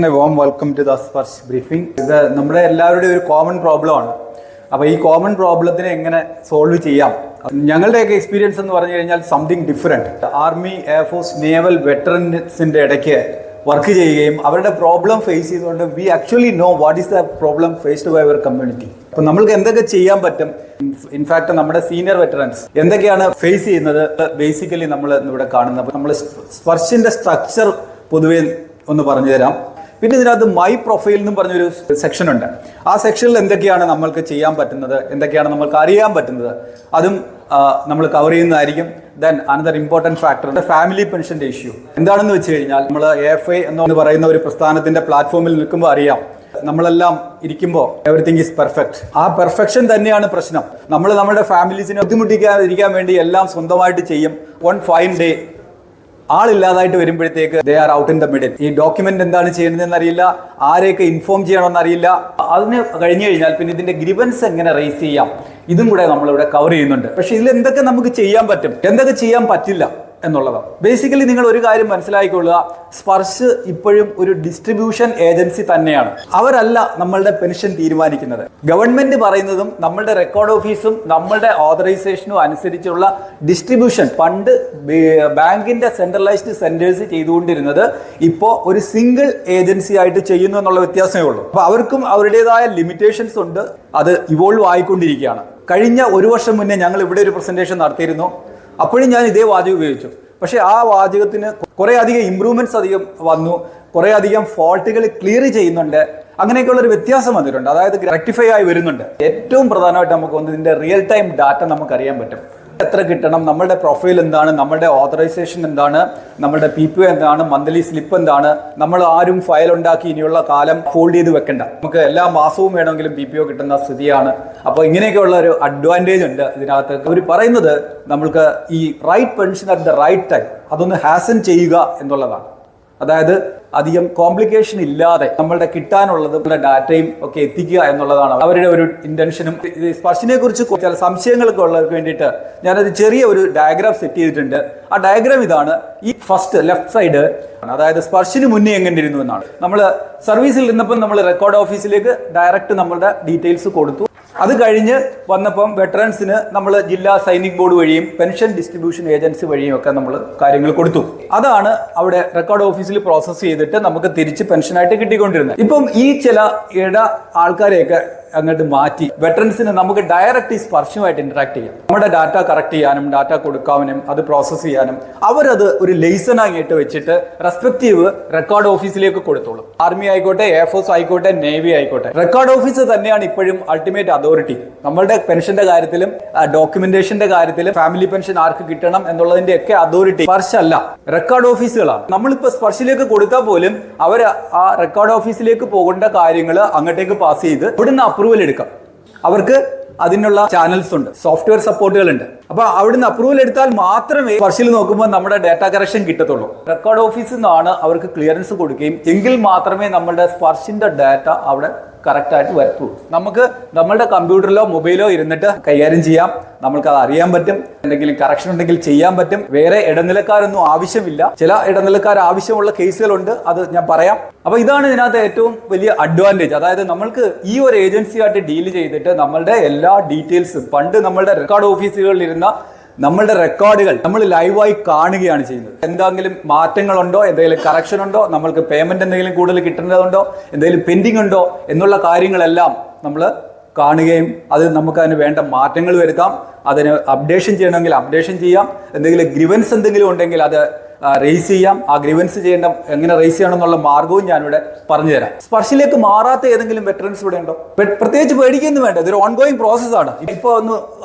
A warm welcome to the Sparsh briefing. ഇത് നമ്മുടെ എല്ലാവരുടെയും ഒരു കോമൺ പ്രോബ്ലമാണ്. അപ്പോൾ ഈ കോമൺ പ്രോബ്ലത്തിനെ എങ്ങനെ സോൾവ് ചെയ്യാം? ഞങ്ങളുടെയൊക്കെ എക്സ്പീരിയൻസ് എന്ന് പറഞ്ഞു കഴിഞ്ഞാൽ something different. Army, air force, naval വെറ്ററൻസിൻ്റെ ഇടയ്ക്ക് വർക്ക് ചെയ്യുകയും അവരുടെ പ്രോബ്ലം ഫേസ് ചെയ്തുകൊണ്ട് we actually know what is the problem faced by our community. അപ്പോൾ നമ്മൾക്ക് എന്തൊക്കെ ചെയ്യാൻ പറ്റും? ഇൻഫാക്ട് നമ്മുടെ സീനിയർ വെറ്ററൻസ് എന്തൊക്കെയാണ് ഫേസ് ചെയ്യുന്നത് ബേസിക്കലി നമ്മൾ ഇവിടെ കാണുന്നത്. നമ്മൾ സ്പർശിൻ്റെ സ്ട്രക്ചർ പൊതുവേ ഒന്ന് പറഞ്ഞു തരാം. പിന്നെ ഇതിനകത്ത് മൈ പ്രൊഫൈൽ എന്നും പറഞ്ഞൊരു സെക്ഷൻ ഉണ്ട്. ആ സെക്ഷനിൽ എന്തൊക്കെയാണ് നമ്മൾക്ക് ചെയ്യാൻ പറ്റുന്നത്, എന്തൊക്കെയാണ് നമ്മൾക്ക് അറിയാൻ പറ്റുന്നത്, അതും നമ്മൾ കവർ ചെയ്യുന്നതായിരിക്കും. Then another important factor family പെൻഷൻ്റെ ഇഷ്യൂ എന്താണെന്ന് വെച്ച് കഴിഞ്ഞാൽ നമ്മൾ AFI എന്ന് പറയുന്ന ഒരു പ്രസ്ഥാനത്തിൻ്റെ പ്ലാറ്റ്ഫോമിൽ നിൽക്കുമ്പോൾ അറിയാം, നമ്മളെല്ലാം ഇരിക്കുമ്പോൾ എവറിത്തിങ് ഈസ് പെർഫെക്റ്റ്. ആ പെർഫെക്ഷൻ തന്നെയാണ് പ്രശ്നം. നമ്മൾ നമ്മുടെ ഫാമിലീസിനെ ബുദ്ധിമുട്ടിക്കാതിരിക്കാൻ വേണ്ടി എല്ലാം സ്വന്തമായിട്ട് ചെയ്യും. വൺ ഫൈൻ ഡേ ആളില്ലാതായിട്ട് വരുമ്പോഴത്തേക്ക് they are out in the middle. ഈ ഡോക്യുമെന്റ് എന്താണ് ചെയ്യുന്നതെന്ന് അറിയില്ല, ആരെയൊക്കെ ഇൻഫോം ചെയ്യണമെന്ന് അറിയില്ല. അതിന് കഴിഞ്ഞു കഴിഞ്ഞാൽ പിന്നെ ഇതിന്റെ ഗ്രിവൻസ് എങ്ങനെ റേസ് ചെയ്യാം, ഇതും കൂടെ നമ്മളിവിടെ കവർ ചെയ്യുന്നുണ്ട്. പക്ഷെ ഇതിൽ എന്തൊക്കെ നമുക്ക് ചെയ്യാൻ പറ്റും, എന്തൊക്കെ ചെയ്യാൻ പറ്റില്ല എന്നുള്ളതാണ്. ബേസിക്കലി നിങ്ങൾ ഒരു കാര്യം മനസ്സിലാക്കിക്കൊള്ളുക, സ്പർശ് ഇപ്പോഴും ഒരു ഡിസ്ട്രിബ്യൂഷൻ ഏജൻസി തന്നെയാണ്. അവരല്ല നമ്മളുടെ പെൻഷൻ തീരുമാനിക്കുന്നത്. ഗവൺമെന്റ് പറയുന്നതും നമ്മളുടെ റെക്കോർഡ് ഓഫീസും നമ്മളുടെ ഓതറൈസേഷനും അനുസരിച്ചുള്ള ഡിസ്ട്രിബ്യൂഷൻ പണ്ട് ബാങ്കിന്റെ സെൻട്രലൈസ്ഡ് സെന്റേഴ്സ് ചെയ്തുകൊണ്ടിരുന്നത് ഇപ്പോൾ ഒരു സിംഗിൾ ഏജൻസി ആയിട്ട് ചെയ്യുന്നു എന്നുള്ള വ്യത്യാസമേ ഉള്ളൂ. അപ്പോൾ അവർക്കും അവരുടേതായ ലിമിറ്റേഷൻസ് ഉണ്ട്. അത് ഇവോൾവ് ആയിക്കൊണ്ടിരിക്കുകയാണ്. കഴിഞ്ഞ ഒരു വർഷം മുന്നേ ഞങ്ങൾ ഇവിടെ ഒരു പ്രസന്റേഷൻ നടത്തിയിരുന്നു. അപ്പോഴും ഞാൻ ഇതേ വാചകം ഉപയോഗിച്ചു. പക്ഷേ ആ വാചകത്തിന് കുറേ അധികം ഇമ്പ്രൂവ്മെന്റ്സ് അധികം വന്നു, കുറേ അധികം ഫോൾട്ടുകൾ ക്ലിയർ ചെയ്യുന്നുണ്ട്. അങ്ങനെയൊക്കെയുള്ള ഒരു വ്യത്യാസം വന്നിട്ടുണ്ട്. അതായത് റെക്ടിഫൈ ആയി വരുന്നുണ്ട്. ഏറ്റവും പ്രധാനമായിട്ട് നമുക്ക് ഇതിന്റെ റിയൽ ടൈം ഡാറ്റ നമുക്ക് അറിയാൻ പറ്റും. എത്ര കിട്ടണം, നമ്മളുടെ പ്രൊഫൈൽ എന്താണ്, നമ്മളുടെ ഓതറൈസേഷൻ എന്താണ്, നമ്മളുടെ PPO എന്താണ്, മന്ത്ലി സ്ലിപ്പ് എന്താണ്. നമ്മൾ ആരും ഫയൽ ഉണ്ടാക്കി ഇനിയുള്ള കാലം ഫോൾഡ് ചെയ്ത് വെക്കണ്ട. നമുക്ക് എല്ലാ മാസവും വേണമെങ്കിലും PPO കിട്ടുന്ന സ്ഥിതിയാണ്. അപ്പോൾ ഇങ്ങനെയൊക്കെയുള്ള ഒരു അഡ്വാൻറ്റേജ് ഉണ്ട് ഇതിനകത്ത്. അവർ പറയുന്നത് നമ്മൾക്ക് ഈ right pension at the right time അതൊന്ന് ഹാസൻ ചെയ്യുക എന്നുള്ളതാണ്. അതായത് അധികം കോംപ്ലിക്കേഷൻ ഇല്ലാതെ നമ്മളുടെ കിട്ടാനുള്ളത് ഡാറ്റയും ഒക്കെ എത്തിക്കുക എന്നുള്ളതാണ് അവരുടെ ഒരു ഇന്റൻഷനും. സ്പർശിനെ കുറിച്ച് ചില സംശയങ്ങളൊക്കെ ഉള്ളവർക്ക് വേണ്ടിയിട്ട് ഞാനത് ചെറിയ ഒരു ഡയഗ്രാം സെറ്റ് ചെയ്തിട്ടുണ്ട്. ആ ഡയഗ്രാം ഇതാണ്. ഈ ഫസ്റ്റ് ലെഫ്റ്റ് സൈഡ് അതായത് സ്പർശിന് മുന്നേ എങ്ങനെ ഇരുന്നു എന്നാണ്. നമ്മൾ സർവീസിൽ നിന്നപ്പം നമ്മൾ റെക്കോർഡ് ഓഫീസിലേക്ക് ഡയറക്റ്റ് നമ്മളുടെ ഡീറ്റെയിൽസ് കൊടുത്തു. അത് കഴിഞ്ഞ് വന്നപ്പം വെറ്ററൻസിന് നമ്മൾ ജില്ലാ സൈനിക് ബോർഡ് വഴിയും പെൻഷൻ ഡിസ്ട്രിബ്യൂഷൻ ഏജൻസി വഴിയും ഒക്കെ നമ്മൾ കാര്യങ്ങൾ കൊടുത്തു. അതാണ് അവിടെ റെക്കോർഡ് ഓഫീസിൽ പ്രോസസ്സ് ചെയ്തിട്ട് നമുക്ക് തിരിച്ച് പെൻഷനായിട്ട് കിട്ടിക്കൊണ്ടിരുന്നത്. ഇപ്പം ഈ ചില ആൾക്കാരെയൊക്കെ അങ്ങോട്ട് മാറ്റി വെറ്ററൻസിന് നമുക്ക് ഡയറക്റ്റ് ഈ സ്പർശുമായിട്ട് ഇന്ററാക്ട് ചെയ്യാം. നമ്മുടെ ഡാറ്റ കറക്റ്റ് ചെയ്യാനും ഡാറ്റ കൊടുക്കാനും അത് പ്രോസസ്സ് ചെയ്യാനും അവരത് ഒരു ലൈസനായിട്ട് വെച്ചിട്ട് റെസ്പെക്റ്റീവ് റെക്കോർഡ് ഓഫീസിലേക്ക് കൊടുത്തോളും. ആർമി ആയിക്കോട്ടെ, എയർഫോഴ്സ് ആയിക്കോട്ടെ, നേവി ആയിക്കോട്ടെ, റെക്കോർഡ് ഓഫീസ് തന്നെയാണ് ഇപ്പോഴും അൾട്ടിമേറ്റ് അതോറിറ്റി. നമ്മളുടെ പെൻഷന്റെ കാര്യത്തിലും ഡോക്യുമെന്റേഷന്റെ കാര്യത്തിലും ഫാമിലി പെൻഷൻ ആർക്ക് കിട്ടണം എന്നുള്ളതിന്റെ ഒക്കെ അതോറിറ്റി സ്പർശല്ല, റെക്കോർഡ് ഓഫീസുകളാണ്. നമ്മളിപ്പോ സ്പർശിലേക്ക് കൊടുത്താൽ പോലും അവർ ആ റെക്കോർഡ് ഓഫീസിലേക്ക് പോകേണ്ട കാര്യങ്ങൾ അങ്ങോട്ടേക്ക് പാസ് ചെയ്ത് ഇവിടുന്ന് അപ്രൂവൽ എടുക്കാം. അവർക്ക് അതിനുള്ള ചാനൽസ് ഉണ്ട്, സോഫ്റ്റ്വെയർ സപ്പോർട്ടുകൾ ഉണ്ട്. അപ്പൊ അവിടുന്ന് അപ്രൂവൽ എടുത്താൽ മാത്രമേ സ്പർശിൽ നോക്കുമ്പോൾ നമ്മുടെ ഡാറ്റ കറക്ഷൻ കിട്ടത്തുള്ളൂ. റെക്കോർഡ് ഓഫീസിൽ നിന്നാണ് അവർക്ക് ക്ലിയറൻസ് കൊടുക്കുകയും എങ്കിൽ മാത്രമേ നമ്മുടെ സ്പർശിന്റെ ഡാറ്റ അവിടെ കറക്റ്റ് ആയിട്ട് വരത്തുള്ളൂ. നമുക്ക് നമ്മളുടെ കമ്പ്യൂട്ടറിലോ മൊബൈലോ ഇരുന്നിട്ട് കൈകാര്യം ചെയ്യാം. നമ്മൾക്ക് അത് അറിയാൻ പറ്റും. എന്തെങ്കിലും കറക്ഷൻ ഉണ്ടെങ്കിൽ ചെയ്യാൻ പറ്റും. വേറെ ഇടനിലക്കാരൊന്നും ആവശ്യമില്ല. ചില ഇടനിലക്കാർ ആവശ്യമുള്ള കേസുകളുണ്ട്, അത് ഞാൻ പറയാം. അപ്പൊ ഇതാണ് ഇതിനകത്ത് ഏറ്റവും വലിയ അഡ്വാൻറ്റേജ്. അതായത് നമ്മൾക്ക് ഈ ഒരു ഏജൻസിയായിട്ട് ഡീൽ ചെയ്തിട്ട് നമ്മളുടെ എല്ലാ ഡീറ്റെയിൽസും പണ്ട് നമ്മളുടെ റെക്കോർഡ് ഓഫീസുകളിൽ ഇരുന്ന നമ്മളുടെ റെക്കോർഡുകൾ നമ്മൾ ലൈവായി കാണുകയാണ് ചെയ്യുന്നത്. എന്തെങ്കിലും മാറ്റങ്ങളുണ്ടോ, എന്തെങ്കിലും കറക്ഷൻ ഉണ്ടോ, നമ്മൾക്ക് പേയ്മെന്റ് എന്തെങ്കിലും കൂടുതൽ കിട്ടേണ്ടതുണ്ടോ, എന്തെങ്കിലും പെൻഡിങ് ഉണ്ടോ എന്നുള്ള കാര്യങ്ങളെല്ലാം നമ്മൾ കാണുകയും അത് നമുക്ക് അതിന് വേണ്ട മാറ്റങ്ങൾ വരുത്താം. അതിന് അപ്ഡേഷൻ ചെയ്യണമെങ്കിൽ അപ്ഡേഷൻ ചെയ്യാം. എന്തെങ്കിലും ഗ്രിവൻസ് എന്തെങ്കിലും ഉണ്ടെങ്കിൽ അത് റേസ് ചെയ്യാം. ആ ഗ്രിവൻസ് ചെയ്യേണ്ട എങ്ങനെ റേസ് ചെയ്യണം എന്നുള്ള മാർഗവും ഞാനിവിടെ പറഞ്ഞു തരാം. സ്പർശിലേക്ക് മാറാത്ത ഏതെങ്കിലും വെറ്ററൻസ് ഇവിടെ ഉണ്ടോ? പ്രത്യേകിച്ച് പേടിക്കൊന്നും വേണ്ട, ഇതൊരു ഓൺഗോയിങ് പ്രോസസ്സാണ്. ഇപ്പോൾ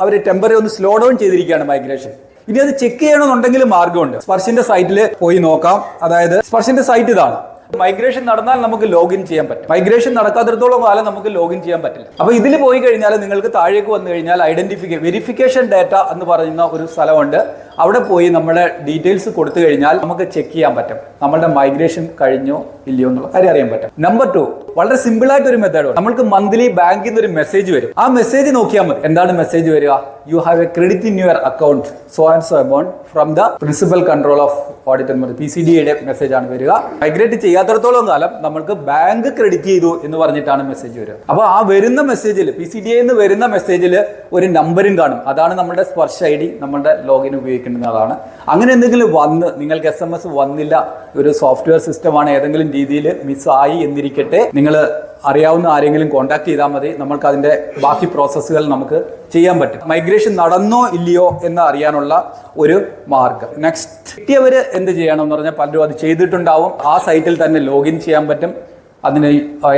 അവർ ടെമ്പററി സ്ലോ ഡൗൺ ചെയ്തിരിക്കുകയാണ് മൈഗ്രേഷൻ. ഇനി അത് ചെക്ക് ചെയ്യണമെന്നുണ്ടെങ്കിലും മാർഗമുണ്ട്. സ്പർശിന്റെ സൈറ്റിൽ പോയി നോക്കാം. അതായത് സ്പർശിന്റെ സൈറ്റ് ഇതാണ്. മൈഗ്രേഷൻ നടന്നാൽ നമുക്ക് ലോഗിൻ ചെയ്യാൻ പറ്റും. മൈഗ്രേഷൻ നടക്കാത്തിടത്തോളം കാലം നമുക്ക് ലോഗിൻ ചെയ്യാൻ പറ്റില്ല. അപ്പൊ ഇതിൽ പോയി കഴിഞ്ഞാൽ നിങ്ങൾക്ക് താഴേക്ക് വന്നു കഴിഞ്ഞാൽ വെരിഫിക്കേഷൻ ഡാറ്റ എന്ന് പറയുന്ന ഒരു സ്ഥലമുണ്ട്. അവിടെ പോയി നമ്മുടെ ഡീറ്റെയിൽസ് കൊടുത്തു കഴിഞ്ഞാൽ നമുക്ക് ചെക്ക് ചെയ്യാൻ പറ്റും നമ്മളുടെ മൈഗ്രേഷൻ കഴിഞ്ഞോ ഇല്ലയോ എന്നുള്ള കാര്യം അറിയാൻ പറ്റും. നമ്പർ 2, വളരെ സിമ്പിൾ ആയിട്ട് ഒരു മെത്തേഡ്. നമ്മൾക്ക് മന്ത്ലി ബാങ്കിൽ നിന്ന് ഒരു മെസ്സേജ് വരും. ആ മെസ്സേജ് നോക്കിയാൽ മതി. എന്താണ് മെസ്സേജ് വരിക? You have a credit in your account so and so amount from the principal control of audit and PCDയുടെ മെസ്സേജ് ആണ് വരിക. മൈഗ്രേറ്റ് ചെയ്യാത്തിടത്തോളം കാലം നമ്മൾക്ക് ബാങ്ക് ക്രെഡിറ്റ് ചെയ്തു എന്ന് പറഞ്ഞിട്ടാണ് മെസ്സേജ് വരിക. അപ്പോൾ ആ വരുന്ന മെസ്സേജിൽ PCDA എന്ന് വരുന്ന മെസ്സേജിൽ ഒരു നമ്പറും കാണും. അതാണ് നമ്മുടെ സ്പർശ് ID, നമ്മുടെ ലോഗിൻ ഉപയോഗിക്കുന്നതാണ്. അങ്ങനെ എന്തെങ്കിലും വന്ന് നിങ്ങൾക്ക് SMS വന്നില്ല, ഒരു സോഫ്റ്റ്വെയർ സിസ്റ്റമാണ് ഏതെങ്കിലും രീതിയിൽ മിസ്സായി എന്നിരിക്കട്ടെ, നിങ്ങൾ അറിയാവുന്ന ആരെങ്കിലും കോൺടാക്ട് ചെയ്താൽ മതി. നമ്മൾക്ക് അതിന്റെ ബാക്കി പ്രോസസ്സുകൾ നമുക്ക് ചെയ്യാൻ പറ്റും. മൈഗ്രേഷൻ നടന്നോ ഇല്ലയോ എന്ന് അറിയാനുള്ള ഒരു മാർഗം. നെക്സ്റ്റ്, കിട്ടിയവർ എന്ത് ചെയ്യണം എന്ന് പറഞ്ഞാൽ പലരും അത് ചെയ്തിട്ടുണ്ടാവും. ആ സൈറ്റിൽ തന്നെ ലോഗിൻ ചെയ്യാൻ പറ്റും. അതിന്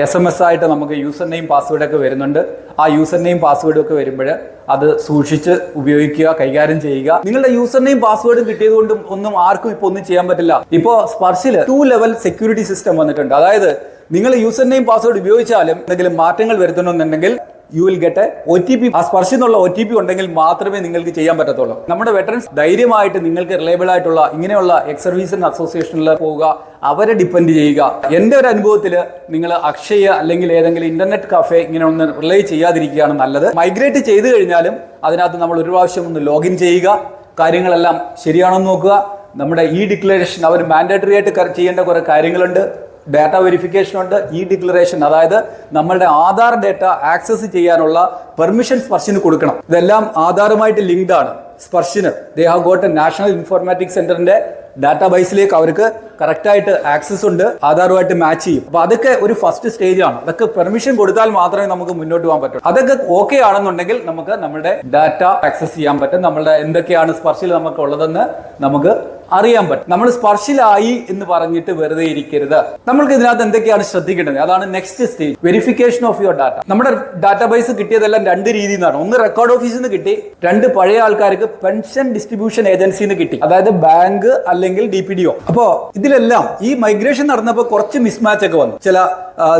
SMS ആയിട്ട് നമുക്ക് യൂസർ നെയിം പാസ്വേഡൊക്കെ വരുന്നുണ്ട്. ആ യൂസർ നെയിം പാസ്വേഡും ഒക്കെ വരുമ്പോൾ അത് സൂക്ഷിച്ച് ഉപയോഗിക്കുക, കൈകാര്യം ചെയ്യുക. നിങ്ങളുടെ യൂസർ നെയിം പാസ്വേഡ് കിട്ടിയത് കൊണ്ടും ഒന്നും ആർക്കും ഇപ്പോൾ ഒന്നും ചെയ്യാൻ പറ്റില്ല. ഇപ്പോൾ സ്പർശിൽ 2 ലെവൽ സെക്യൂരിറ്റി സിസ്റ്റം വന്നിട്ടുണ്ട്. അതായത് നിങ്ങൾ യൂസർ നെയിം പാസ്വേഡ് ഉപയോഗിച്ചാലും എന്തെങ്കിലും മാറ്റങ്ങൾ വരുത്തണമെന്നുണ്ടെങ്കിൽ you will get a OTP. ആ സ്പർശ് എന്നുള്ള OTP ഉണ്ടെങ്കിൽ മാത്രമേ നിങ്ങൾക്ക് ചെയ്യാൻ പറ്റത്തുള്ളൂ. നമ്മുടെ വെറ്ററൻസ് ധൈര്യമായിട്ട് നിങ്ങൾക്ക് റിലയബിൾ ആയിട്ടുള്ള ഇങ്ങനെയുള്ള എക്സ് സർവീസ് അസോസിയേഷനിൽ പോവുക, അവരെ ഡിപ്പെൻഡ് ചെയ്യുക. എൻ്റെ ഒരു അനുഭവത്തിൽ നിങ്ങൾ അക്ഷയ അല്ലെങ്കിൽ ഏതെങ്കിലും ഇന്റർനെറ്റ് കഫേ ഇങ്ങനെ ഒന്ന് റിലേ ചെയ്യാതിരിക്കുകയാണ് നല്ലത്. മൈഗ്രേറ്റ് ചെയ്ത് കഴിഞ്ഞാലും അതിനകത്ത് നമ്മൾ ഒരു പ്രാവശ്യം ഒന്ന് ലോഗിൻ ചെയ്യുക, കാര്യങ്ങളെല്ലാം ശരിയാണെന്ന് നോക്കുക. നമ്മുടെ ഡിക്ലറേഷൻ അവർ മാൻഡേറ്ററി ആയിട്ട് ചെയ്യേണ്ട കുറെ കാര്യങ്ങളുണ്ട്. ഡാറ്റ വെരിഫിക്കേഷൻ ഉണ്ട്. ഡിക്ലറേഷൻ, അതായത് നമ്മളുടെ ആധാർ ഡാറ്റ ആക്സസ് ചെയ്യാനുള്ള പെർമിഷൻ സ്പർശിന് കൊടുക്കണം. ഇതെല്ലാം ആധാറുമായിട്ട് ലിങ്ക്ഡ് ആണ്. സ്പർശിന് they have got a national informatics സെന്ററിന്റെ ഡാറ്റാബേസിലേക്ക് അവർക്ക് കറക്റ്റായിട്ട് ആക്സസ് ഉണ്ട്, ആധാറുമായിട്ട് മാച്ച് ചെയ്യും. അപ്പൊ അതൊക്കെ ഒരു ഫസ്റ്റ് സ്റ്റേജ് ആണ്. അതൊക്കെ പെർമിഷൻ കൊടുത്താൽ മാത്രമേ നമുക്ക് മുന്നോട്ട് പോകാൻ പറ്റൂ. അതൊക്കെ ഓക്കെ ആണെന്നുണ്ടെങ്കിൽ നമുക്ക് നമ്മുടെ ഡാറ്റ ആക്സസ് ചെയ്യാൻ പറ്റും. നമ്മളുടെ എന്തൊക്കെയാണ് സ്പർശിൽ നമുക്ക് ഉള്ളതെന്ന് നമുക്ക് അറിയാൻ പറ്റും. നമ്മൾ സ്പർശിലായി എന്ന് പറഞ്ഞിട്ട് വെറുതെ ഇരിക്കരുത്. നമ്മൾക്ക് ഇതിനകത്ത് എന്തൊക്കെയാണ് ശ്രദ്ധിക്കേണ്ടത്? അതാണ് next stage, verification of your data. നമ്മുടെ ഡാറ്റാബേസ് കിട്ടിയതെല്ലാം 2 രീതിയിൽ നിന്നാണ്. ഒന്ന് റെക്കോർഡ് ഓഫീസിൽ നിന്ന് കിട്ടി, 2 പഴയ ആൾക്കാർക്ക് പെൻഷൻ ഡിസ്ട്രിബ്യൂഷൻ ഏജൻസിയിൽ നിന്ന് കിട്ടി, അതായത് ബാങ്ക് അല്ലെങ്കിൽ DPDO. അപ്പോ ഇതിലെല്ലാം ഈ മൈഗ്രേഷൻ നടന്നപ്പോൾ കുറച്ച് മിസ്മാച്ച് ഒക്കെ വന്നു. ചില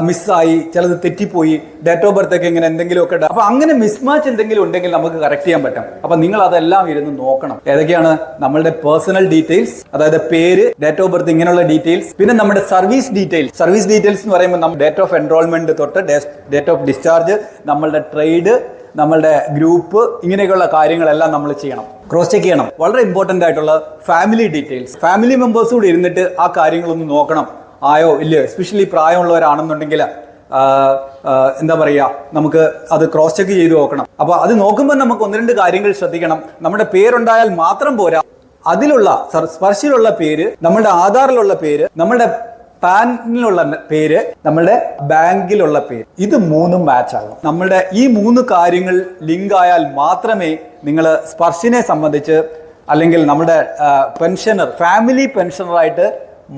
മിസ്സായി, ചിലത് തെറ്റിപ്പോയി, ഡേറ്റ് ഓഫ് ബർത്ത് ഒക്കെ ഇങ്ങനെ എന്തെങ്കിലുമൊക്കെ. അപ്പൊ അങ്ങനെ മിസ്മാച്ച് എന്തെങ്കിലും ഉണ്ടെങ്കിൽ നമുക്ക് കറക്റ്റ് ചെയ്യാൻ പറ്റും. അപ്പൊ നിങ്ങൾ അതെല്ലാം ഇരുന്ന് നോക്കണം. ഏതൊക്കെയാണ്? നമ്മളുടെ പേഴ്സണൽ ഡീറ്റെയിൽസ്, അതായത് പേര്, ഡേറ്റ് ഓഫ് ബർത്ത്, ഇങ്ങനെയുള്ള ഡീറ്റെയിൽസ്. പിന്നെ നമ്മുടെ സർവീസ് ഡീറ്റെയിൽസ്. സർവീസ് ഡീറ്റെയിൽസ് എന്ന് പറയുമ്പോൾ നമ്മൾ ഡേറ്റ് ഓഫ് എൻറോൾമെന്റ് തൊട്ട് ഡേറ്റ് ഓഫ് ഡിസ്ചാർജ്, നമ്മളുടെ ട്രേഡ്, നമ്മളുടെ ഗ്രൂപ്പ്, ഇങ്ങനെയൊക്കെയുള്ള കാര്യങ്ങളെല്ലാം നമ്മൾ ചെയ്യണം, ക്രോസ് ചെക്ക് ചെയ്യണം. വളരെ ഇമ്പോർട്ടന്റ് ആയിട്ടുള്ള ഫാമിലി ഡീറ്റെയിൽസ്. ഫാമിലി മെമ്പേഴ്സ് കൂടി ഇരുന്നിട്ട് ആ കാര്യങ്ങളൊന്ന് നോക്കണം, ആയോ ഇല്ലയോ. എസ്പെഷ്യലി പ്രായമുള്ളവരാണെന്നുണ്ടെങ്കിൽ എന്താ പറയുക, നമുക്ക് അത് ക്രോസ് ചെക്ക് ചെയ്ത് നോക്കണം. അപ്പൊ അത് നോക്കുമ്പോൾ നമുക്ക് 1-2 കാര്യങ്ങൾ ശ്രദ്ധിക്കണം. നമ്മുടെ പേരുണ്ടായാൽ മാത്രം പോരാ, അതിലുള്ള സ്പർശിലുള്ള പേര്, നമ്മുടെ ആധാറിലുള്ള പേര്, നമ്മുടെ പാനിലുള്ള പേര്, നമ്മുടെ ബാങ്കിലുള്ള പേര്, ഇത് 3ഉം മാച്ച് ആകും. നമ്മളുടെ ഈ 3 കാര്യങ്ങൾ ലിങ്ക് ആയാൽ മാത്രമേ നിങ്ങൾ സ്പർശിനെ സംബന്ധിച്ച് അല്ലെങ്കിൽ നമ്മുടെ പെൻഷനർ, ഫാമിലി പെൻഷനറായിട്ട്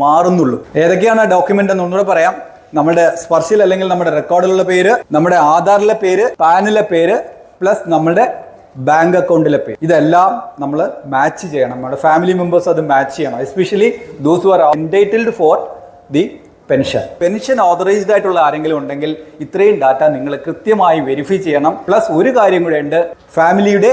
മാറുന്നുള്ളൂ. ഏതൊക്കെയാണ് ഡോക്യുമെന്റ് എന്ന് ഒന്നുകൂടെ പറയാം. നമ്മുടെ സ്പർശിൽ അല്ലെങ്കിൽ നമ്മുടെ റെക്കോർഡിലുള്ള പേര്, നമ്മുടെ ആധാറിലെ പേര്, പാനിലെ പേര്, പ്ലസ് നമ്മുടെ ബാങ്ക് അക്കൗണ്ടിലെ പേര്, ഇതെല്ലാം നമ്മൾ മാച്ച് ചെയ്യണം. നമ്മുടെ ഫാമിലി മെമ്പേഴ്സ് അത് മാച്ച് ചെയ്യണം. Especially those who are entitled for the pension authorised ആയിട്ടുള്ള ആരെങ്കിലും ഉണ്ടെങ്കിൽ ഇത്രയും ഡാറ്റ നിങ്ങൾ കൃത്യമായി വെരിഫൈ ചെയ്യണം. പ്ലസ് ഒരു കാര്യം കൂടെ ഉണ്ട്, ഫാമിലിയുടെ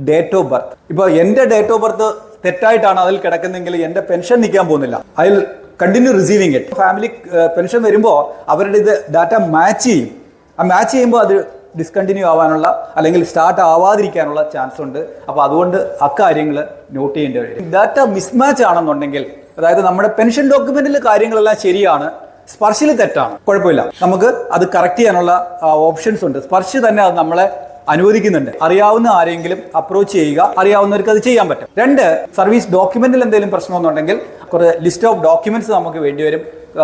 ഡേറ്റ് ഓഫ് ബർത്ത്. ഇപ്പോൾ എൻ്റെ ഡേറ്റ് ഓഫ് ബർത്ത് തെറ്റായിട്ടാണ് അതിൽ കിടക്കുന്നെങ്കിൽ എൻ്റെ പെൻഷൻ നിൽക്കാൻ പോകുന്നില്ല. അതിൽ continue receiving it. Family pension വരുമ്പോൾ അവരുടെ ഇത് ഡാറ്റ മാച്ച് ചെയ്യും. ആ മാച്ച് ചെയ്യുമ്പോൾ അത് ഡിസ്കണ്ടിന്യൂ ആവാനുള്ള അല്ലെങ്കിൽ സ്റ്റാർട്ട് ആവാതിരിക്കാനുള്ള ചാൻസ് ഉണ്ട്. അപ്പോൾ അതുകൊണ്ട് അക്കാര്യങ്ങൾ നോട്ട് ചെയ്യേണ്ടി വരും. ഡാറ്റ മിസ്മാച്ച് ആണെന്നുണ്ടെങ്കിൽ, അതായത് നമ്മുടെ പെൻഷൻ ഡോക്യുമെന്റിലെ കാര്യങ്ങളെല്ലാം ശരിയാണ്, സ്പർശിൽ തെറ്റാണ്, കുഴപ്പമില്ല, നമുക്ക് അത് കറക്റ്റ് ചെയ്യാനുള്ള ഓപ്ഷൻസ് ഉണ്ട്. സ്പർശ് തന്നെ അത് നമ്മളെ അനുവദിക്കുന്നുണ്ട്. അറിയാവുന്ന ആരെങ്കിലും അപ്രോച്ച് ചെയ്യുക, അറിയാവുന്നവർക്ക് അത് ചെയ്യാൻ പറ്റും. 2, സർവീസ് ഡോക്യുമെന്റിൽ എന്തെങ്കിലും പ്രശ്നമൊന്നുണ്ടെങ്കിൽ കുറേ ലിസ്റ്റ് ഓഫ് ഡോക്യുമെന്റ്സ് നമുക്ക് വേണ്ടിവരും.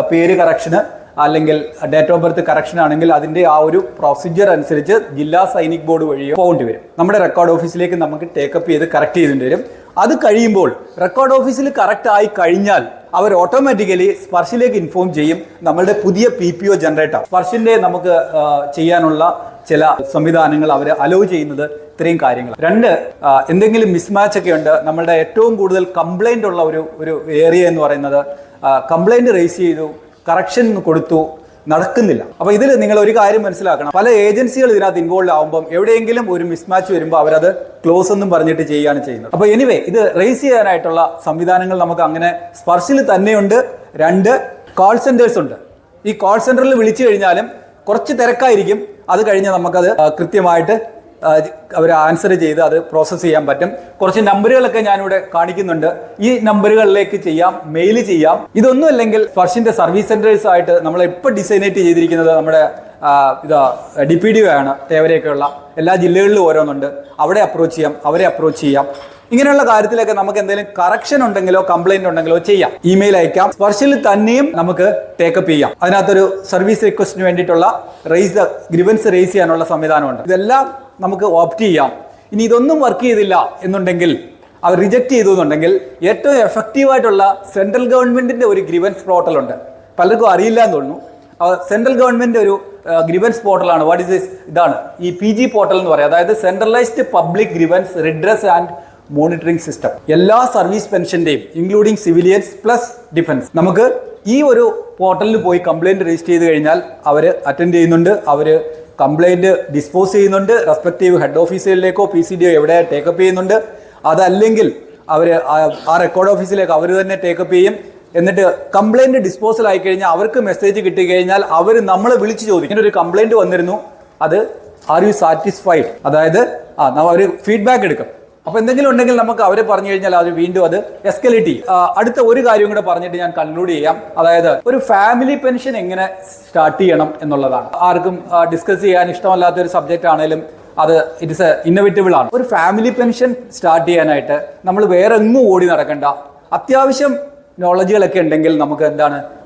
പേര് കറക്ഷന് അല്ലെങ്കിൽ ഡേറ്റ് ഓഫ് ബർത്ത് കറക്ഷൻ ആണെങ്കിൽ അതിന്റെ ആ ഒരു പ്രൊസീജിയർ അനുസരിച്ച് ജില്ലാ സൈനിക് ബോർഡ് വഴിയോ പോകേണ്ടി വരും. നമ്മുടെ റെക്കോർഡ് ഓഫീസിലേക്ക് നമുക്ക് ടേക്കപ്പ് ചെയ്ത് കറക്റ്റ് ചെയ്തിട്ട് വരും. അത് കഴിയുമ്പോൾ റെക്കോർഡ് ഓഫീസിൽ കറക്റ്റ് ആയി കഴിഞ്ഞാൽ അവർ ഓട്ടോമാറ്റിക്കലി സ്പർശിലേക്ക് ഇൻഫോം ചെയ്യും. നമ്മളുടെ പുതിയ PPO ജനറേറ്റർ സ്പർശിന്റെ നമുക്ക് ചെയ്യാനുള്ള ചില സംവിധാനങ്ങൾ അവർ അലോ ചെയ്യുന്നത് ഇത്രയും കാര്യങ്ങൾ. 2, എന്തെങ്കിലും മിസ്മാച്ച് ഒക്കെ ഉണ്ട്. നമ്മളുടെ ഏറ്റവും കൂടുതൽ കംപ്ലൈന്റ് ഉള്ള ഒരു ഏരിയ എന്ന് പറയുന്നത്, കംപ്ലൈന്റ് റേസ് ചെയ്തു, കറക്ഷൻ കൊടുത്തു, നടക്കുന്നില്ല. അപ്പോൾ ഇതിൽ നിങ്ങൾ ഒരു കാര്യം മനസ്സിലാക്കണം, പല ഏജൻസികൾ ഇതിനകത്ത് ഇൻവോൾവ് ആകുമ്പോൾ എവിടെയെങ്കിലും ഒരു മിസ്മാച്ച് വരുമ്പോൾ അവരത് ക്ലോസ് എന്നും പറഞ്ഞിട്ട് ചെയ്യുകയാണ് ചെയ്യുന്നത്. അപ്പോൾ എനിവേ ഇത് റേസ് ചെയ്യാനായിട്ടുള്ള സംവിധാനങ്ങൾ നമുക്ക് അങ്ങനെ സ്പർശിൽ തന്നെയുണ്ട്. 2 കോൾ സെന്റേഴ്സ് ഉണ്ട്. ഈ കോൾ സെന്ററിൽ വിളിച്ചു കഴിഞ്ഞാലും കുറച്ച് തിരക്കായിരിക്കും, അത് കഴിഞ്ഞ് നമുക്കത് കൃത്യമായിട്ട് അവർ ആൻസർ ചെയ്ത് അത് പ്രോസസ്സ് ചെയ്യാൻ പറ്റും. കുറച്ച് നമ്പറുകളൊക്കെ ഞാനിവിടെ കാണിക്കുന്നുണ്ട്. ഈ നമ്പറുകളിലേക്ക് ചെയ്യാം, മെയിൽ ചെയ്യാം. ഇതൊന്നും അല്ലെങ്കിൽ സ്പർശിന്റെ സർവീസ് സെന്റേഴ്സ് ആയിട്ട് നമ്മൾ ഇപ്പോൾ ഡിസൈനേറ്റ് ചെയ്തിരിക്കുന്നത് നമ്മുടെ DPDO ആണ്. തേവരെയൊക്കെയുള്ള എല്ലാ ജില്ലകളിലും ഓരോന്നുണ്ട്. അവിടെ അപ്രോച്ച് ചെയ്യാം, അവരെ അപ്രോച്ച് ചെയ്യാം. ഇങ്ങനെയുള്ള കാര്യത്തിലൊക്കെ നമുക്ക് എന്തെങ്കിലും കറക്ഷൻ ഉണ്ടെങ്കിലോ കംപ്ലൈന്റ് ഉണ്ടെങ്കിലോ ചെയ്യാം. ഇമെയിൽ അയക്കാം. സ്പർശിൽ തന്നെയും നമുക്ക് ടേക്കപ്പ് ചെയ്യാം. അതിനകത്തൊരു സർവീസ് റിക്വസ്റ്റിന് വേണ്ടിയിട്ടുള്ള ഗ്രീവൻസ് റേസ് ചെയ്യാനുള്ള സംവിധാനമുണ്ട്. ഇതെല്ലാം നമുക്ക് ഓപ്റ്റ് ചെയ്യാം. ഇനി ഇതൊന്നും വർക്ക് ചെയ്തില്ല എന്നുണ്ടെങ്കിൽ, അവർ റിജക്ട് ചെയ്തു എന്നുണ്ടെങ്കിൽ, ഏറ്റവും എഫക്റ്റീവായിട്ടുള്ള സെൻട്രൽ ഗവൺമെന്റിന്റെ ഒരു ഗ്രീവൻസ് പോർട്ടലുണ്ട്. പലർക്കും അറിയില്ല എന്ന് തോന്നുന്നു. സെൻട്രൽ ഗവൺമെന്റ് ഒരു ഗ്രീവൻസ് പോർട്ടലാണ്. What is this? ഇതാണ് ഈ PG പോർട്ടൽ എന്ന് പറയുന്നത്. അതായത് centralised public grievance redress and monitoring system. എല്ലാ സർവീസ് പെൻഷന്റെയും ഇൻക്ലൂഡിംഗ് സിവിലിയൻസ് പ്ലസ് ഡിഫൻസ്, നമുക്ക് ഈ ഒരു പോർട്ടലിൽ പോയി കംപ്ലൈന്റ് രജിസ്റ്റർ ചെയ്ത് കഴിഞ്ഞാൽ അവർ അറ്റൻഡ് ചെയ്യുന്നുണ്ട്. അവർ കംപ്ലൈന്റ് ഡിസ്പോസ് ചെയ്യുന്നുണ്ട്. റെസ്പെക്റ്റീവ് ഹെഡ് ഓഫീസുകളിലേക്കോ PCDO എവിടെ ടേക്കപ്പ് ചെയ്യുന്നുണ്ട്. അതല്ലെങ്കിൽ അവർ ആ റെക്കോർഡ് ഓഫീസിലേക്ക് അവർ തന്നെ ടേക്കപ്പ് ചെയ്യും. എന്നിട്ട് കംപ്ലൈന്റ് ഡിസ്പോസൽ ആയി കഴിഞ്ഞാൽ അവർക്ക് മെസ്സേജ് കിട്ടിക്കഴിഞ്ഞാൽ അവർ നമ്മളെ വിളിച്ച് ചോദിക്കും, ഇങ്ങനെ ഒരു കംപ്ലൈന്റ് വന്നിരുന്നു, അത് ആർ യു സാറ്റിസ്ഫൈഡ്? അതായത് അവർ ഫീഡ്ബാക്ക് എടുക്കും. അപ്പൊ എന്തെങ്കിലും ഉണ്ടെങ്കിൽ നമുക്ക് അവരെ പറഞ്ഞു കഴിഞ്ഞാൽ അത് വീണ്ടും അത് എസ്കലേറ്റ് ചെയ്യും. അടുത്ത ഒരു കാര്യം കൂടെ പറഞ്ഞിട്ട് ഞാൻ കൺക്ലൂഡ് ചെയ്യാം. അതായത് ഒരു ഫാമിലി പെൻഷൻ എങ്ങനെ സ്റ്റാർട്ട് ചെയ്യണം എന്നുള്ളതാണ്. ആർക്കും ഡിസ്കസ് ചെയ്യാൻ ഇഷ്ടമല്ലാത്ത ഒരു സബ്ജക്റ്റ് ആണെങ്കിലും അത് ഇറ്റ്സ് ഇന്നോവേറ്റബിൾ ആണ്. ഒരു ഫാമിലി പെൻഷൻ സ്റ്റാർട്ട് ചെയ്യാനായിട്ട് നമ്മൾ വേറെ എങ്ങും ഓടി നടക്കണ്ട. അത്യാവശ്യം നോളജുകളൊക്കെ ഉണ്ടെങ്കിൽ നമുക്ക്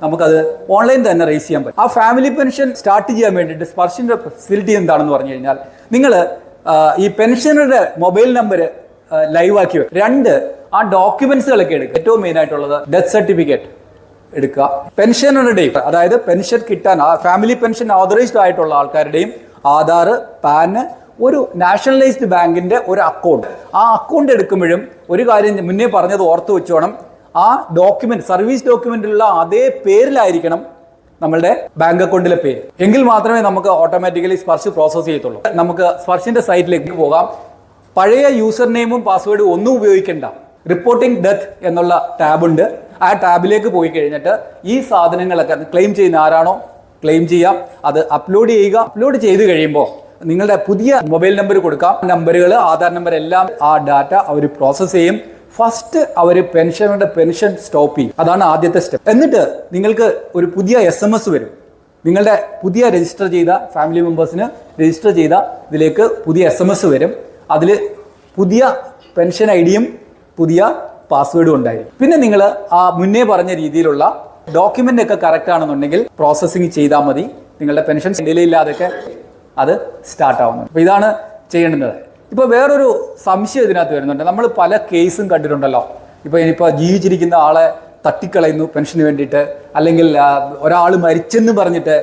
നമുക്കത് ഓൺലൈൻ തന്നെ റേസ് ചെയ്യാൻ പറ്റും. ആ ഫാമിലി പെൻഷൻ സ്റ്റാർട്ട് ചെയ്യാൻ വേണ്ടിയിട്ട് സ്പർശിന്റെ ഫെസിലിറ്റി എന്താണെന്ന് പറഞ്ഞു കഴിഞ്ഞാൽ, നിങ്ങൾ ഈ പെൻഷനറുടെ മൊബൈൽ നമ്പർ ലൈവ് ആക്കി വെക്കും. 2 ആ ഡോക്യുമെന്റ്സുകളൊക്കെ എടുക്കുക. ഏറ്റവും മെയിൻ ആയിട്ടുള്ളത് ഡെത്ത് സർട്ടിഫിക്കറ്റ് എടുക്കുക. പെൻഷനറുടെയും, അതായത് പെൻഷൻ കിട്ടാൻ ഫാമിലി പെൻഷൻ ഓതറൈസ്ഡ് ആയിട്ടുള്ള ആൾക്കാരുടെയും ആധാർ, പാൻ, ഒരു നാഷണലൈസ്ഡ് ബാങ്കിന്റെ ഒരു അക്കൗണ്ട്. ആ അക്കൗണ്ട് എടുക്കുമ്പോഴും ഒരു കാര്യം മുന്നേ പറഞ്ഞത് ഓർത്ത് വെച്ചോണം, ആ ഡോക്യുമെന്റ് സർവീസ് ഡോക്യുമെന്റിലുള്ള അതേ പേരിലായിരിക്കണം നമ്മളുടെ ബാങ്ക് അക്കൗണ്ടിലെ പേര്. എങ്കിൽ മാത്രമേ നമുക്ക് ഓട്ടോമാറ്റിക്കലി സ്പർശ് പ്രോസസ് ചെയ്യത്തുള്ളൂ. നമുക്ക് സ്പർശിന്റെ സൈറ്റിലേക്ക് പോകാം. പഴയ യൂസർ നെയിമും പാസ്വേഡും ഒന്നും ഉപയോഗിക്കേണ്ട. റിപ്പോർട്ടിംഗ് ഡെത്ത് എന്നുള്ള ടാബുണ്ട്. ആ ടാബിലേക്ക് പോയി കഴിഞ്ഞിട്ട് ഈ സാധനങ്ങളൊക്കെ ക്ലെയിം ചെയ്യുന്ന ആരാണോ ക്ലെയിം ചെയ്യാം, അത് അപ്ലോഡ് ചെയ്യുക. അപ്ലോഡ് ചെയ്ത് കഴിയുമ്പോൾ നിങ്ങളുടെ പുതിയ മൊബൈൽ നമ്പർ കൊടുക്കാം. നമ്പറുകൾ, ആധാർ നമ്പർ എല്ലാം ആ ഡാറ്റ അവർ പ്രോസസ്സ് ചെയ്യും. ഫസ്റ്റ് അവർ പെൻഷൻ സ്റ്റോപ്പ് ചെയ്യും. അതാണ് ആദ്യത്തെ സ്റ്റെപ്പ്. എന്നിട്ട് നിങ്ങൾക്ക് ഒരു പുതിയ SMS വരും. നിങ്ങളുടെ പുതിയ രജിസ്റ്റർ ചെയ്ത ഫാമിലി മെമ്പേഴ്സിന് രജിസ്റ്റർ ചെയ്ത ഇതിലേക്ക് പുതിയ SMS വരും. അതിൽ പുതിയ പെൻഷൻ ID-യും പുതിയ പാസ്വേഡും ഉണ്ടായിരിക്കും. പിന്നെ നിങ്ങൾ ആ മുന്നേ പറഞ്ഞ രീതിയിലുള്ള ഡോക്യുമെന്റ് ഒക്കെ കറക്റ്റ് ആണെന്നുണ്ടെങ്കിൽ പ്രോസസ്സിങ് ചെയ്താൽ മതി. നിങ്ങളുടെ പെൻഷൻ ഡിലേ ഇല്ലാതൊക്കെ അത് സ്റ്റാർട്ട് ആവുന്നത്. അപ്പോൾ ഇതാണ് ചെയ്യേണ്ടത്. ഇപ്പോൾ വേറൊരു സംശയം ഇതിനകത്ത് വരുന്നുണ്ട്. നമ്മൾ പല കേസും കണ്ടിട്ടുണ്ടല്ലോ. ഇപ്പോൾ ജീവിച്ചിരിക്കുന്ന ആളെ തട്ടിക്കളയുന്നു പെൻഷന് വേണ്ടിയിട്ട്, അല്ലെങ്കിൽ ഒരാൾ മരിച്ചെന്ന് പറഞ്ഞിട്ട്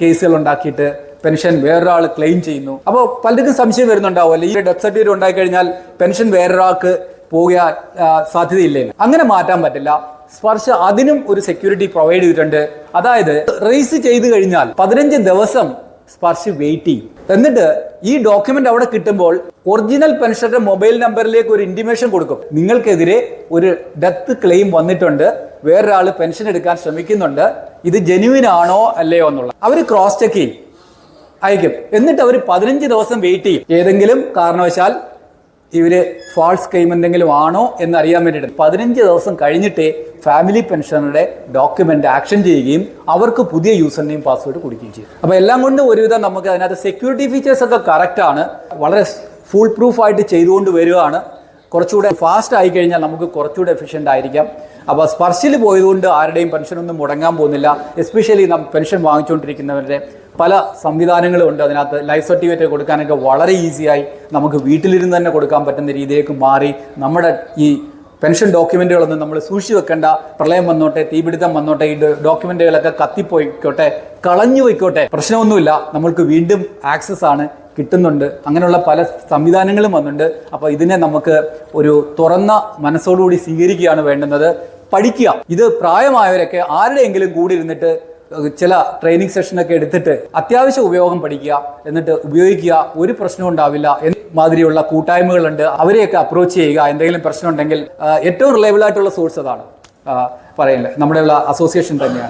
കേസുകൾ ഉണ്ടാക്കിയിട്ട് പെൻഷൻ വേറൊരാൾ ക്ലെയിം ചെയ്യുന്നു. അപ്പോൾ പലർക്കും സംശയം വരുന്നുണ്ടാവും, അല്ലെ ഈ ഡെത്ത് സർട്ടിഫിക്കറ്റ് ഉണ്ടായി കഴിഞ്ഞാൽ പെൻഷൻ വേറൊരാൾക്ക് പോകാൻ സാധ്യതയില്ലേ? അങ്ങനെ മാറ്റാൻ പറ്റില്ല. സ്പർശ അതിനും ഒരു സെക്യൂരിറ്റി പ്രൊവൈഡ് ചെയ്തിട്ടുണ്ട്. അതായത് റേസ് ചെയ്ത് കഴിഞ്ഞാൽ 15 ദിവസം സ്പർശ് വെയിറ്റ് ചെയ്യും. എന്നിട്ട് ഈ ഡോക്യുമെന്റ് അവിടെ കിട്ടുമ്പോൾ ഒറിജിനൽ പെൻഷന്റെ മൊബൈൽ നമ്പറിലേക്ക് ഒരു ഇന്റിമേഷൻ കൊടുക്കും. നിങ്ങൾക്കെതിരെ ഒരു ഡെത്ത് ക്ലെയിം വന്നിട്ടുണ്ട്, വേറൊരാൾ പെൻഷൻ എടുക്കാൻ ശ്രമിക്കുന്നുണ്ട്, ഇത് ജെന്യുവിൻ ആണോ അല്ലയോ എന്നുള്ള അവർ ക്രോസ് ചെക്ക് ചെയ്യും, അയക്കും. എന്നിട്ട് അവർ 15 ദിവസം വെയിറ്റ് ചെയ്യും. ഏതെങ്കിലും കാരണവശാൽ ഇവര് ഫാൾസ് ക്ലെയിം എന്തെങ്കിലും ആണോ എന്ന് അറിയാൻ വേണ്ടിയിട്ട് 15 ദിവസം കഴിഞ്ഞിട്ടേ ഫാമിലി പെൻഷനറുടെ ഡോക്യുമെന്റ് ആക്ഷൻ ചെയ്യുകയും അവർക്ക് പുതിയ യൂസർ നെയിം പാസ്വേഡ് കൊടുക്കുകയും ചെയ്യും. അപ്പോൾ എല്ലാം കൊണ്ടും ഒരുവിധം നമുക്ക് അതിനകത്ത് സെക്യൂരിറ്റി ഫീച്ചേഴ്സ് ഒക്കെ കറക്റ്റ് ആണ്. വളരെ ഫുൾ പ്രൂഫ് ആയിട്ട് ചെയ്തുകൊണ്ട് വരികയാണ്. കുറച്ചുകൂടെ ഫാസ്റ്റ് ആയി കഴിഞ്ഞാൽ നമുക്ക് കുറച്ചുകൂടെ എഫിഷ്യൻ്റ് ആയിരിക്കാം. അപ്പോൾ സ്പർശിൽ പോയതുകൊണ്ട് ആരുടെയും പെൻഷനൊന്നും മുടങ്ങാൻ പോകുന്നില്ല. എസ്പെഷ്യലി പെൻഷൻ വാങ്ങിച്ചുകൊണ്ടിരിക്കുന്നവരുടെ പല സംവിധാനങ്ങളും ഉണ്ട്. അതിനകത്ത് ലൈഫ് സർട്ടിഫിക്കറ്റ് കൊടുക്കാനൊക്കെ വളരെ ഈസിയായി നമുക്ക് വീട്ടിലിരുന്ന് തന്നെ കൊടുക്കാൻ പറ്റുന്ന രീതിയിലേക്ക് മാറി. നമ്മുടെ ഈ പെൻഷൻ ഡോക്യുമെന്റുകളൊന്നും നമ്മൾ സൂക്ഷിച്ചു വെക്കേണ്ട. പ്രളയം വന്നോട്ടെ, തീപിടുത്തം വന്നോട്ടെ, ഈ ഡോക്യുമെന്റുകളൊക്കെ കത്തിപ്പോയിക്കോട്ടെ, കളഞ്ഞു പോയിക്കോട്ടെ, പ്രശ്നമൊന്നുമില്ല, നമ്മൾക്ക് വീണ്ടും ആക്സസ് ആണ്, കിട്ടുന്നുണ്ട്. അങ്ങനെയുള്ള പല സംവിധാനങ്ങളും വന്നിട്ടുണ്ട്. അപ്പോൾ ഇതിനെ നമുക്ക് ഒരു തുറന്ന മനസ്സോടുകൂടി സ്വീകരിക്കുകയാണ് വേണ്ടുന്നത്. പഠിക്കുക. ഇത് പ്രായമായവരൊക്കെ ആരുടെയെങ്കിലും കൂടി ഇരുന്നിട്ട് ചില ട്രെയിനിങ് സെഷനൊക്കെ എടുത്തിട്ട് അത്യാവശ്യം ഉപയോഗം പഠിക്കുക, എന്നിട്ട് ഉപയോഗിക്കുക, ഒരു പ്രശ്നവും ഉണ്ടാവില്ല മാതിരിയുള്ള കൂട്ടായ്മകളുണ്ട്. അവരെയൊക്കെ അപ്രോച്ച് ചെയ്യുക. എന്തെങ്കിലും പ്രശ്നം ഉണ്ടെങ്കിൽ ഏറ്റവും റിലയബിൾ ആയിട്ടുള്ള സോഴ്സ് അതാണ് പറയുന്നത്, നമ്മുടെ ഉള്ള അസോസിയേഷൻ തന്നെയാണ്.